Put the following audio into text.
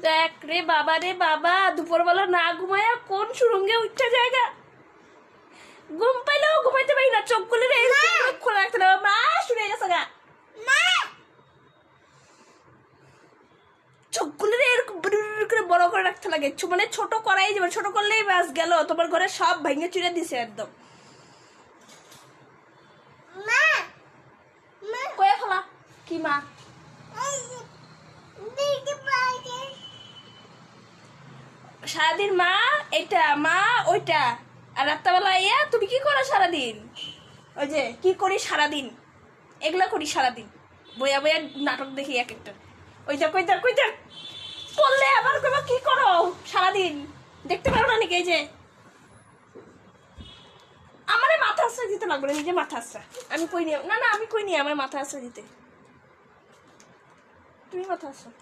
দেখ রে বাবা দুপুরবেলা না ঘুমায়া কোন সুরঙ্গে উঠতে জায়গা ঘুম পাইলেও ঘুমাইতে পারি না, চোখ খুলে খোলা রাখতে না। মা শুনে গেছে গা, চোখ খুলে এরকম করে বড় করে রাখতে লাগে, মানে ছোট করাই যাবে, ছোট করলেই বাস গেল, তোমার ঘরে সব ভেঙে চুরে দিছে একদম। কয়ে ফেলা কি মা সারাদিন মা এটা মা ওইটা, আর রাত্রাবেলা ইয়া তুমি কি করো সারাদিন? ওই যে কি করি সারাদিন, এগুলা করি সারাদিন, বইয়া বইয়া নাটক দেখি এক একটা। ওইটা কইতা কইতা করলে আবার কইবা কি করো সারাদিন, দেখতে পারো না নাকি? এই যে আমারে মাথা আশ্রয় দিতে লাগবে না, নিজে মাথা আশ্রয় আমি কই নিয়ে, না না আমি কই নিয়ে আমার মাথা আশ্রয় দিতে, তুমি মাথা আশ্রয়